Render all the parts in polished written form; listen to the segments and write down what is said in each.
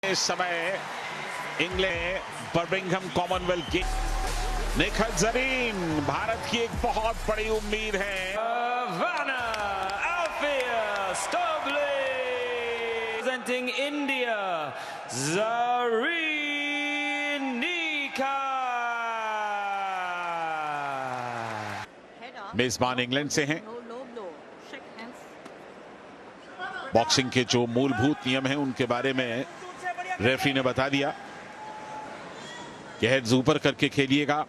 इस समय England Birmingham Commonwealth game. Nikhat Zareen Bharat की एक बहुत बड़ी उम्मीद है। Presenting India, Zareen Nika. मेजबान इंग्लैंड से हैं। बॉक्सिंग के जो मूलभूत नियम हैं उनके बारे में रेफरी ने बता दिया कि हेड्स ऊपर करके खेलिएगा,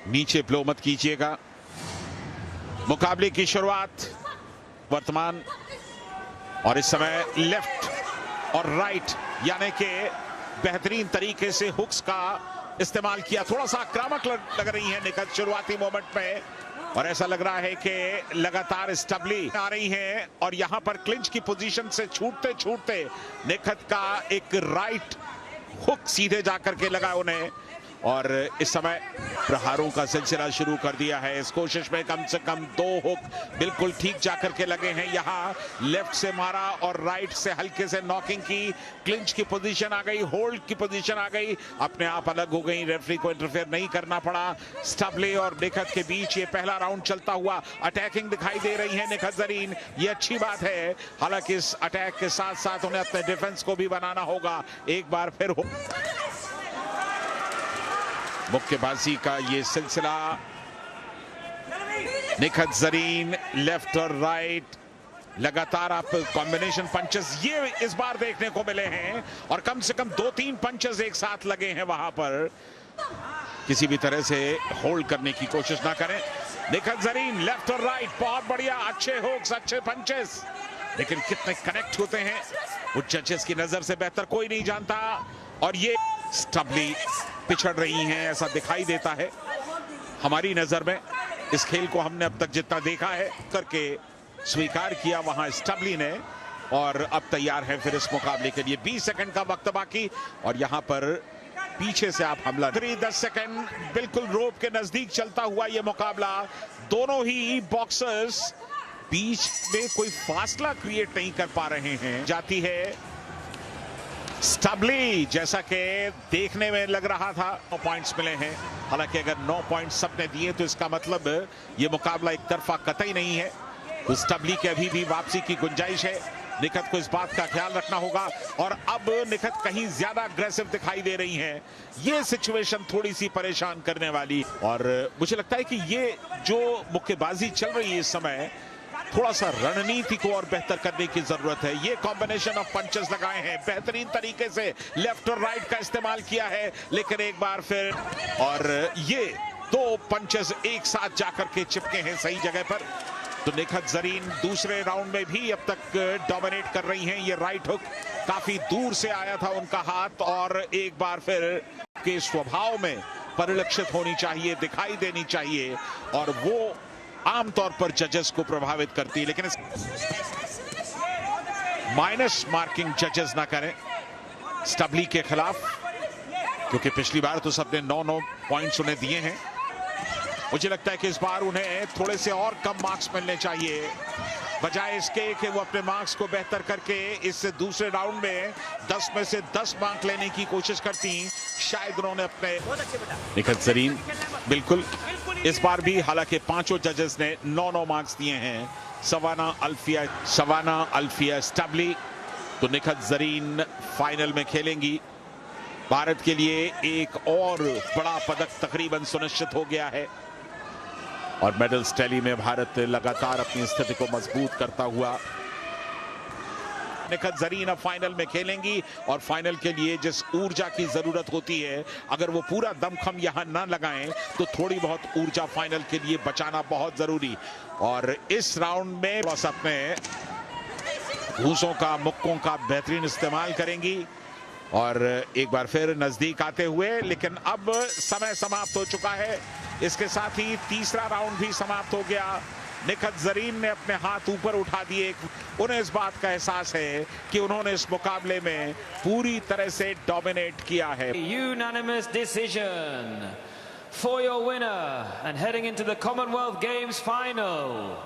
नीचे ब्लो मत कीजिएगा। मुकाबले की शुरुआत वर्तमान और इस समय लेफ्ट और राइट यानी कि बेहतरीन तरीके से हुक्स का इस्तेमाल किया। थोड़ा सा आक्रामक लग रही है निखत शुरुआती मोमेंट में, और ऐसा लग रहा है कि लगातार स्टबली आ रही हैं और यहां पर क्लिंच की पोजीशन से छूटते छूटते निखत का एक राइट हुक सीधे जाकर के लगा उन्हें, और इस समय प्रहारों का सिलसिला शुरू कर दिया है। इस कोशिश में कम से कम 2 हुक बिल्कुल ठीक जाकर के लगे हैं। यहां लेफ्ट से मारा और राइट से हल्के से नॉकिंग की, क्लिंच की पोजीशन आ गई, होल्ड की पोजीशन आ गई, अपने आप अलग हो गई। रेफरी को इंटरफेयर नहीं करना पड़ा। स्टबले और निखत के बीच ये पहला राउंड चलता हुआ अटैकिंग दिखाई दे रही है निखत जरीन। ये अच्छी बात है, हालांकि इस अटैक के साथ साथ उन्हें अपने डिफेंस को भी बनाना होगा। एक बार फिर मुक्केबाजी का ये सिलसिला, निखत जरीन लेफ्ट और राइट लगातार आप कॉम्बिनेशन पंचेस ये इस बार देखने को मिले हैं, और कम से कम 2-3 पंचेस एक साथ लगे हैं। वहां पर किसी भी तरह से होल्ड करने की कोशिश ना करें। निखत जरीन लेफ्ट और राइट बहुत बढ़िया, अच्छे हुक्स, अच्छे पंचेस, लेकिन कितने कनेक्ट होते हैं वो जजेस की नजर से बेहतर कोई नहीं जानता। और ये स्टबली पिछड़ रही हैं ऐसा दिखाई देता है हमारी नजर में। इस खेल को हमने अब तक जितना देखा है करके स्वीकार किया वहां स्टबली ने, और अब तैयार है फिर इस मुकाबले के लिए। 20 सेकंड का वक्त बाकी, और यहां पर पीछे से आप हमला 10 सेकंड बिल्कुल रोप के नजदीक चलता हुआ यह मुकाबला। दोनों ही बॉक्सर्स बीच में कोई फासला क्रिएट नहीं कर पा रहे हैं। जाती है स्टबली, जैसा कि देखने में लग रहा था 9 पॉइंट्स मिले हैं। हालांकि अगर 9 पॉइंट्स सबने दिए तो इसका मतलब ये मुकाबला एक तरफा कतई नहीं है। तो स्टबली के अभी भी वापसी की गुंजाइश है। निखत को इस बात का ख्याल रखना होगा, और अब निखत कहीं ज्यादा अग्रेसिव दिखाई दे रही हैं। ये सिचुएशन थोड़ी सी परेशान करने वाली, और मुझे लगता है कि ये जो मुक्केबाजी चल रही है इस समय, थोड़ा सा रणनीति को और बेहतर करने की जरूरत है। ये कॉम्बिनेशन ऑफ पंचेस लगाए हैं, बेहतरीन तरीके से लेफ्ट और राइट का इस्तेमाल किया है, लेकिन एक बार फिर और ये 2 पंचेस एक साथ जाकर के चिपके हैं सही जगह पर। तो निखत जरीन दूसरे राउंड में भी अब तक डोमिनेट कर रही हैं। ये राइट हुक काफी दूर से आया था उनका हाथ, और एक बार फिर के स्वभाव में परिलक्षित होनी चाहिए, दिखाई देनी चाहिए, और वो आमतौर पर जजेस को प्रभावित करती है। लेकिन माइनस मार्किंग जजेस ना करें स्टबली के खिलाफ, क्योंकि पिछली बार तो सबने 9-9 पॉइंट्स उन्हें दिए हैं। मुझे लगता है कि इस बार उन्हें थोड़े से और कम मार्क्स मिलने चाहिए, बजाय इसके कि वो अपने मार्क्स को बेहतर करके इस दूसरे राउंड में 10 में से 10 मार्क लेने की कोशिश करती। शायद उन्होंने अपने निखत जरीन बिल्कुल इस बार भी, हालांकि 5 जजेस ने 9-9 मार्क्स दिए हैं। सवाना अल्फिया स्टबली। तो निखत जरीन फाइनल में खेलेंगी। भारत के लिए एक और बड़ा पदक तकरीबन सुनिश्चित हो गया है, और मेडल्स टैली में भारत लगातार अपनी स्थिति को मजबूत करता हुआ। निखत जरीन अब फाइनल में खेलेंगी, और फाइनल के लिए जिस ऊर्जा की जरूरत होती है, अगर वो पूरा दमखम यहां ना लगाएं तो थोड़ी बहुत ऊर्जा फाइनल के लिए बचाना बहुत जरूरी। और इस राउंड में बस अपने घूसों का, मुक्कों का बेहतरीन इस्तेमाल करेंगी, और एक बार फिर नजदीक आते हुए। लेकिन अब समय समाप्त हो चुका है, इसके साथ ही तीसरा राउंड भी समाप्त हो गया। निखत जरीन ने अपने हाथ ऊपर उठा दिए। उन्हें इस बात का एहसास है कि उन्होंने इस मुकाबले में पूरी तरह से डोमिनेट किया है। Unanimous decision for your winner and heading into the Commonwealth Games final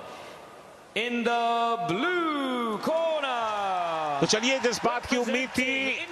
in the blue corner, तो चलिए, जिस बात की उम्मीद थी